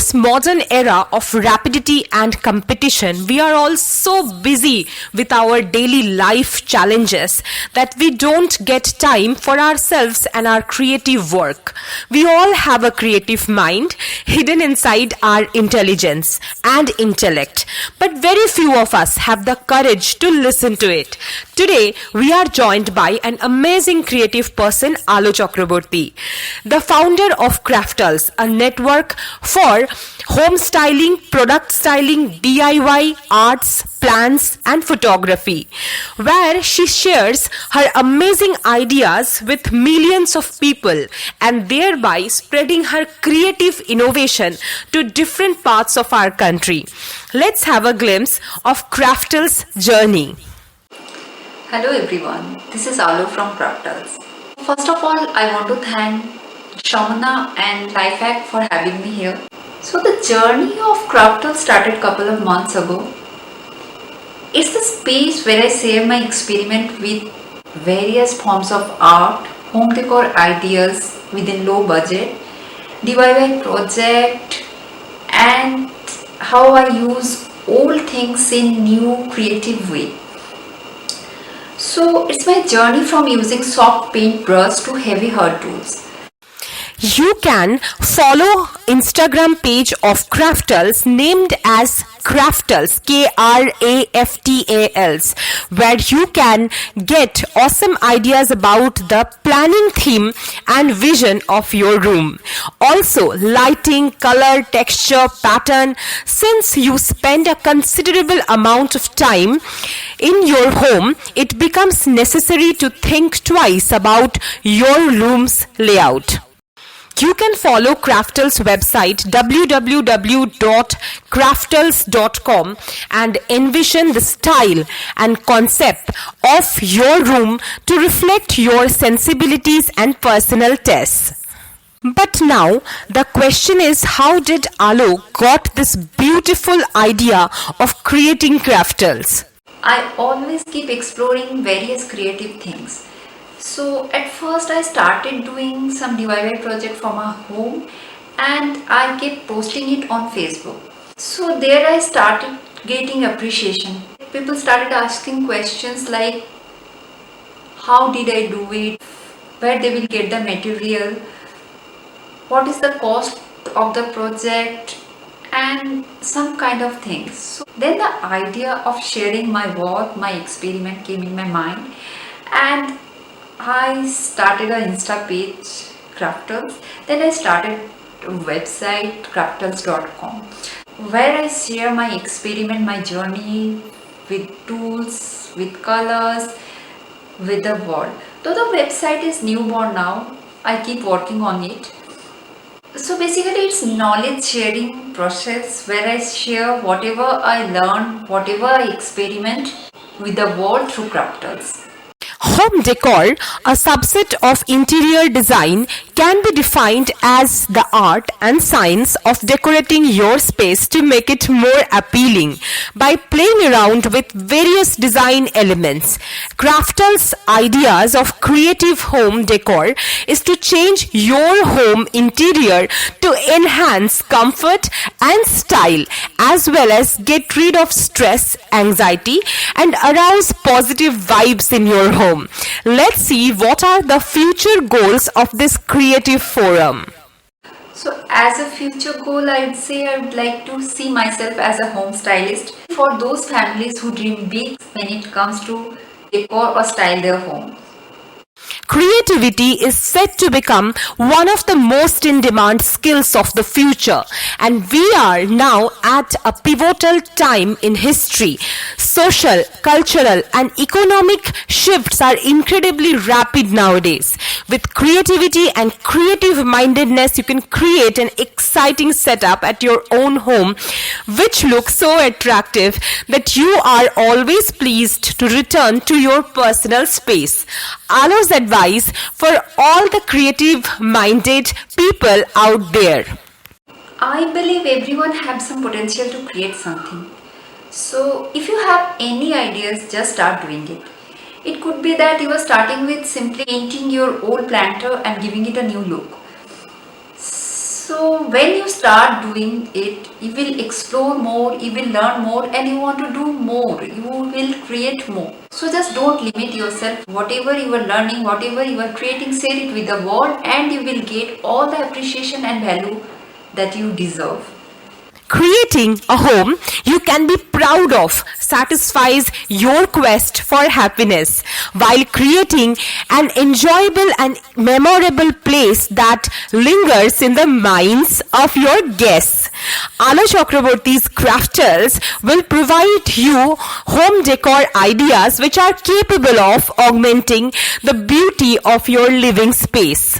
this modern era of rapidity and competition, we are all so busy with our daily life challenges that we don't get time for ourselves and our creative work. We all have a creative mind hidden inside our intelligence and intellect, but very few of us have the courage to listen to it. Today, we are joined by an amazing creative person, Alo Chakraborty, the founder of Craftals, a network for home styling, product styling, DIY, arts, plants and photography, where she shares her amazing ideas with millions of people and thereby spreading her creative innovation to different parts of our country. Let's have a glimpse of Craftals' journey. Hello everyone, this is Alo from Craftals. First of all, I want to thank Shamana and Lifehack for having me here. So the journey of Craftals started a couple of months ago. It's the space where I share my experiment with various forms of art, home decor ideas within low budget, DIY project, and how I use old things in new creative way. So it's my journey from using soft paintbrush to heavy hard tools. You can follow Instagram page of Craftals named as Craftals, Kraftals, where you can get awesome ideas about the planning theme and vision of your room. Also, lighting, color, texture, pattern. Since you spend a considerable amount of time in your home, it becomes necessary to think twice about your room's layout. You can follow Craftals' website www.craftals.com and envision the style and concept of your room to reflect your sensibilities and personal tastes. But now the question is, how did Alo got this beautiful idea of creating Craftals? I always keep exploring various creative things. So at first I started doing some DIY project for my home and I kept posting it on Facebook. So there I started getting appreciation. People started asking questions like how did I do it, where they will get the material, what is the cost of the project, and some kind of things. So then the idea of sharing my work, my experiment came in my mind, and I started an Insta page, Craftals. Then I started a website, craftals.com, where I share my experiment, my journey with tools, with colors, with the world. Though the website is newborn now, I keep working on it. So basically it's knowledge sharing process where I share whatever I learn, whatever I experiment with the world through Craftals. Home decor, a subset of interior design, can be defined as the art and science of decorating your space to make it more appealing by playing around with various design elements. Craftals' ideas of creative home decor is to change your home interior to enhance comfort and style, as well as get rid of stress, anxiety, and arouse positive vibes in your home. Let's see what are the future goals of this creative forum. So as a future goal, I would say I would like to see myself as a home stylist for those families who dream big when it comes to decor or style their home. Creativity is set to become one of the most in-demand skills of the future, and we are now at a pivotal time in history. Social, cultural, and economic shifts are incredibly rapid nowadays. With creativity and creative mindedness, you can create an exciting setup at your own home, which looks so attractive that you are always pleased to return to your personal space. Alo's advice for all the creative-minded people out there. I believe everyone has some potential to create something. So if you have any ideas, just start doing it. It could be that you are starting with simply painting your old planter and giving it a new look. So when you start doing it, you will explore more, you will learn more, and you want to do more. You will create more. So just don't limit yourself. Whatever you are learning, whatever you are creating, share it with the world, and you will get all the appreciation and value that you deserve. Creating a home you can be proud of satisfies your quest for happiness, while creating an enjoyable and memorable place that lingers in the minds of your guests. Ala Chakraborty's Crafters will provide you home decor ideas which are capable of augmenting the beauty of your living space.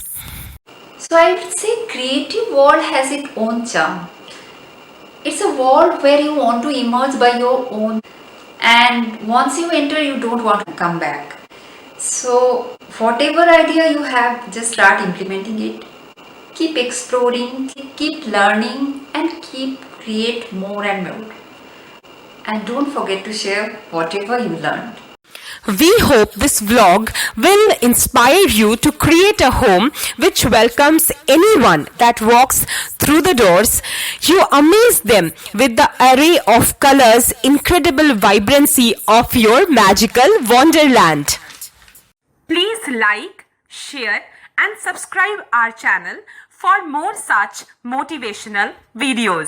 So I would say creative world has its own charm. It's a world where you want to emerge by your own, and once you enter you don't want to come back. So whatever idea you have, just start implementing it. Keep exploring, keep learning, and keep create more and more. And don't forget to share whatever you learned. We hope this vlog will inspire you to create a home which welcomes anyone that walks through the doors. You amaze them with the array of colors, incredible vibrancy of your magical wonderland. Please like, share and subscribe our channel for more such motivational videos.